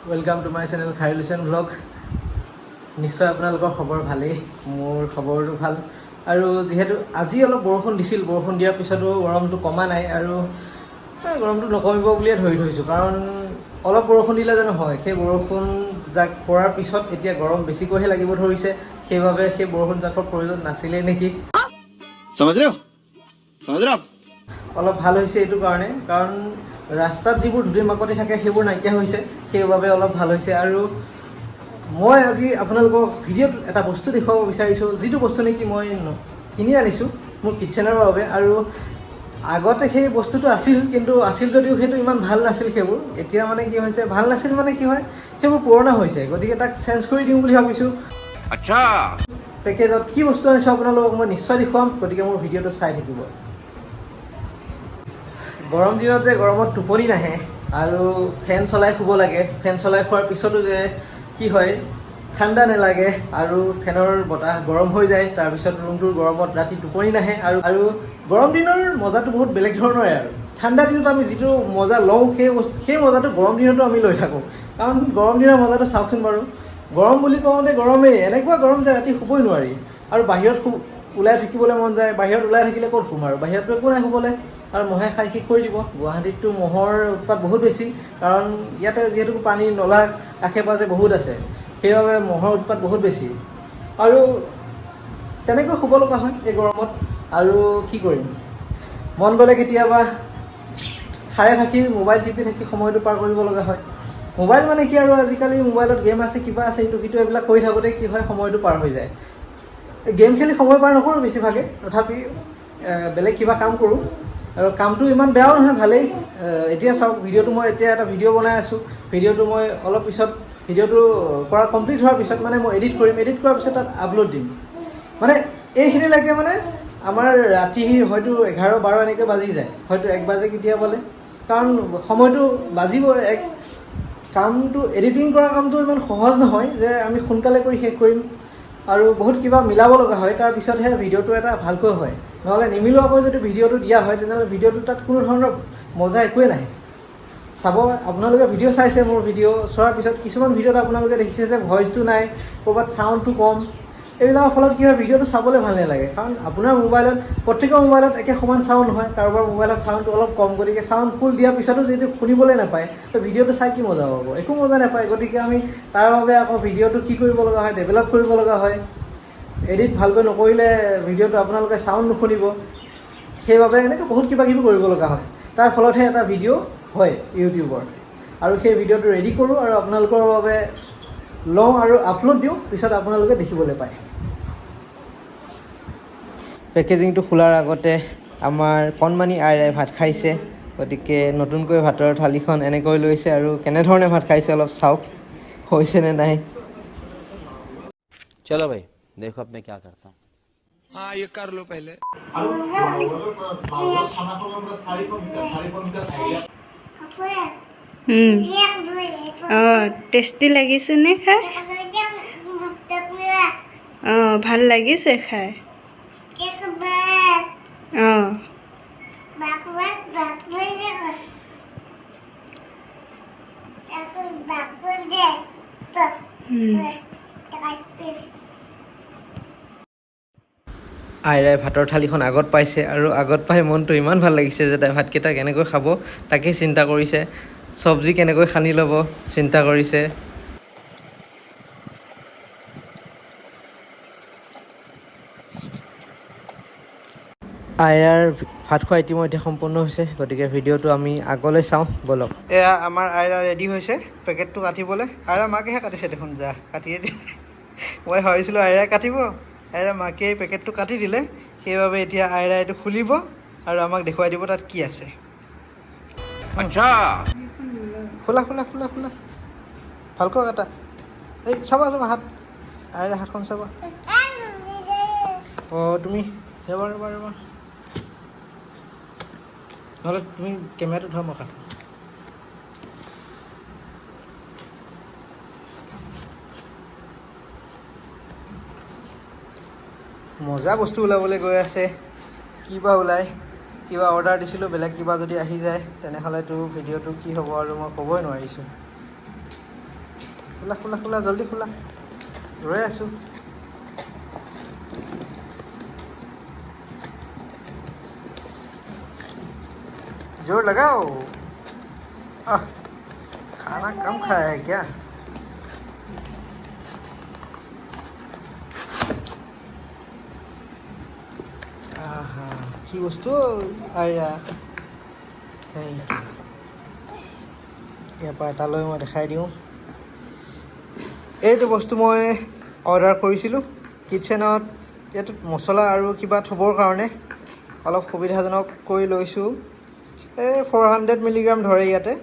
Welcome to my channel खारिलुशन blog. निश्चय আপোনালোকৰ খবৰ ভালেই, মোৰ খবৰটো ভাল। আৰু যিহেতু আজি অলপ বৰষুণ দিছিল, বৰষুণ দিয়াৰ পিছতো গৰমটো কমা নাই আৰু গৰমটো নকমিব বুলিয়ে ধৰি থৈছোঁ। কাৰণ অলপ বৰষুণ দিলে জানো হয়, সেই বৰষুণ যাক পৰাৰ পিছত এতিয়া গৰম বেছিকৈহে লাগিব ধৰিছে। সেইবাবে সেই বৰষুণ জাকৰ প্ৰয়োজন নাছিলেই নেকি। অলপ ভাল হৈছে এইটো কাৰণে, কাৰণ ৰাস্তাত যিবোৰ ধূলি মাকতি থাকে সেইবোৰ নাইকিয়া হৈছে, সেইবাবে অলপ ভাল হৈছে। আৰু মই আজি আপোনালোকক ভিডিঅ'ত এটা বস্তু দেখুৱাব বিচাৰিছোঁ, যিটো বস্তু নেকি মই কিনি আনিছোঁ মোৰ কিটচেনৰ বাবে। আৰু আগতে সেই বস্তুটো আছিল, কিন্তু আছিল যদিও সেইটো ইমান ভাল নাছিল সেইবোৰ। এতিয়া মানে কি হৈছে, ভাল নাছিল মানে কি হয়, সেইবোৰ পুৰণা হৈছে, গতিকে তাক চেঞ্জ কৰি দিওঁ বুলি ভাবিছোঁ। আচ্ছা, পেকেজত কি বস্তু আনিছোঁ আপোনালোকক মই নিশ্চয় দেখুৱাম, গতিকে মোৰ ভিডিঅ'টো চাই থাকিব। গৰম দিনত যে গৰমত টোপনি নাহে আৰু ফেন চলাই শুব লাগে, ফেন চলাই খোৱাৰ পিছতো যে কি হয়, ঠাণ্ডা নালাগে আৰু ফেনৰ বতাহ গৰম হৈ যায়, তাৰপিছত ৰুমটোৰ গৰমত ৰাতি টোপনি নাহে। আৰু গৰম দিনৰ মজাটো বহুত বেলেগ ধৰণৰে। আৰু ঠাণ্ডা দিনত আমি যিটো মজা লওঁ, সেই মজাটো গৰম দিনতো আমি লৈ থাকোঁ। কাৰণ গৰম দিনৰ মজাটো চাওকচোন বাৰু, গৰম বুলি কওঁতে গৰমেই, এনেকুৱা গৰম যে ৰাতি শুবই নোৱাৰি। আৰু বাহিৰত ওলাই থাকিবলৈ মন যায়, বাহিৰত ওলাই থাকিলে ক'ত শুম আৰু, বাহিৰততো একো নাই শুবলৈ, আৰু মহে খাই শেষ কৰি দিব। গুৱাহাটীততো মহৰ উৎপাত বহুত বেছি, কাৰণ ইয়াতে যিহেতু পানী নলা আশে পাশে বহুত আছে, সেইবাবে মহৰ উৎপাত বহুত বেছি। আৰু তেনেকৈ শুব লগা হয় এই গৰমত। আৰু কি কৰিম, মন গ'লে কেতিয়াবা সাৰে থাকি মোবাইল টিপি থাকি সময়টো পাৰ কৰিব লগা হয়। মোবাইল মানে কি আৰু, আজিকালি মোবাইলত গেম আছে, কিবা আছে, ইটো সিটো এইবিলাক কৰি থাকোঁতে কি হয়, সময়টো পাৰ হৈ যায়। গেম খেলি সময় পাৰ নকৰোঁ বেছিভাগে, তথাপি বেলেগ কিবা কাম কৰোঁ। আৰু কামটো ইমান বেয়াও নহয়, ভালেই। এতিয়া চাওক, মই এতিয়া এটা ভিডিঅ' বনাই আছোঁ। ভিডিঅ'টো মই অলপ পিছত, ভিডিঅ'টো কৰা কমপ্লিট হোৱাৰ পিছত মানে মই এডিট কৰিম, এডিট কৰাৰ পিছত তাত আপলোড দিম। মানে এইখিনিলৈকে মানে আমাৰ ৰাতি হয়তো 11-12 এনেকৈ বাজি যায়, হয়তো 1 বাজে কেতিয়াবালে, কাৰণ সময়টো বাজিব। কামটো এডিটিং কৰা কামটো ইমান সহজ নহয় যে আমি সোনকালে কৰি শেষ কৰিম, আৰু বহুত কিবা মিলাব লগা হয়, তাৰপিছতহে ভিডিঅ'টো এটা ভালকৈ হয়। নহ'লে নিমিলোৱাকৈ যদি ভিডিঅ'টো দিয়া হয়, তেনেহ'লে ভিডিঅ'টো তাত কোনো ধৰণৰ মজা একোৱেই নাহে। চাব, আপোনালোকে ভিডিঅ' চাইছে, মোৰ ভিডিঅ' চোৱাৰ পিছত কিছুমান ভিডিঅ'ত আপোনালোকে দেখিছে যে ভইচটো নাই, ক'ৰবাত চাউণ্ডটো কম। এইবিলাকৰ ফলত কি হয়, ভিডিঅ'টো চাবলৈ ভাল নালাগে। কাৰণ আপোনাৰ মোবাইলত, প্ৰত্যেকৰ মোবাইলত একে সমান চাউণ্ড নহয়, কাৰোবাৰ মোবাইলত চাউণ্ডটো অলপ কম, গতিকে চাউণ্ড ফুল দিয়াৰ পিছতো যদি শুনিবলৈ নাপায়, তো ভিডিঅ'টো চাই কি মজা পাব, একো মজা নাপায়। গতিকে আমি তাৰ বাবে আকৌ ভিডিঅ'টো কি কৰিব লগা হয়, ডেভেলপ কৰিব লগা হয়। এডিট ভালকৈ নকৰিলে ভিডিঅ'টো আপোনালোকে চাউণ্ড নুশুনিব, সেইবাবে এনেকৈ বহুত কিবা কিবি কৰিব লগা হয়। তাৰ ফলতহে এটা ভিডিঅ' হয় ইউটিউবৰ। আৰু সেই ভিডিঅ'টো ৰেডি কৰোঁ আৰু আপোনালোকৰ বাবে লওঁ আৰু আপলোড দিওঁ, পিছত আপোনালোকে দেখিবলৈ পায়। পেকেজিংটো খোলাৰ আগতে আমাৰ কণমানি আইৰাই ভাত খাইছে, গতিকে নতুনকৈ ভাতৰ থালিখন এনেকৈ লৈছে, আৰু কেনেধৰণে ভাত খাইছে অলপ চাওক, হৈছেনে নাই। चलो भाई देखो अब मैं क्या करता हूँ। हाँ ये कर लो पहले। টেষ্টি লাগিছেনে খাই? ভাল লাগিছে খাই। আইৰাই ভাতৰ থালিখন আগত পাইছে, আৰু আগত পাই মনটো ইমান ভাল লাগিছে যে তাই ভাতকেইটা কেনেকৈ খাব তাকেই চিন্তা কৰিছে, চব্জি কেনেকৈ সানি ল'ব চিন্তা কৰিছে। আইৰাৰ ভাত খোৱা ইতিমধ্যে সম্পূৰ্ণ হৈছে, গতিকে ভিডিঅ'টো আমি আগলৈ চাওঁ ব'লক। এয়া আমাৰ আইৰা ৰেডি হৈছে পেকেটটো কাটিবলৈ। আইৰা মাকেহে কাটিছে দেখোন, যা কাটিয়ে দিলে। মই ভাবিছিলোঁ আইৰাই কাটিব, আইৰা মাকে পেকেটটো কাটি দিলে। সেইবাবে এতিয়া আইৰাই এইটো খুলিব আৰু আমাক দেখুৱাই দিব তাত কি আছে। আচ্ছা, খোলা খোলা খোলা খোলা, ভালকৈ কাটা। এই চাবা চাবা হাত, আইৰা হাতখন চাবা। অঁ তুমি ৰ'বা ৰ'বা ৰ'বা, নহ'লে তুমি কেমেৰাটো ধৰা, মই কাটো। মজা বস্তু ওলাবলৈ গৈ আছে, কিবা ওলায়। কিবা অৰ্ডাৰ দিছিলোঁ, বেলেগ কিবা যদি আহি যায় তেনেহ'লেতো ভিডিঅ'টো কি হ'ব আৰু মই ক'বই নোৱাৰিছোঁ। খোলা খোলা খোলা জল্দি খোলা ৰৈ আছোঁ जोर लगाओ खाना कम खाया है क्या কি বস্তু আয়া ইয়াৰ পৰা এটা লৈ মই দেখাই দিওঁ এইটো বস্তু মই অৰ্ডাৰ কৰিছিলোঁ কিটচেনত ইয়াত মছলা আৰু কিবা থ'বৰ কাৰণে অলপ সুবিধাজনক কৰি লৈছোঁ 400 মিলিগ্ৰাম ধৰে ইয়াতে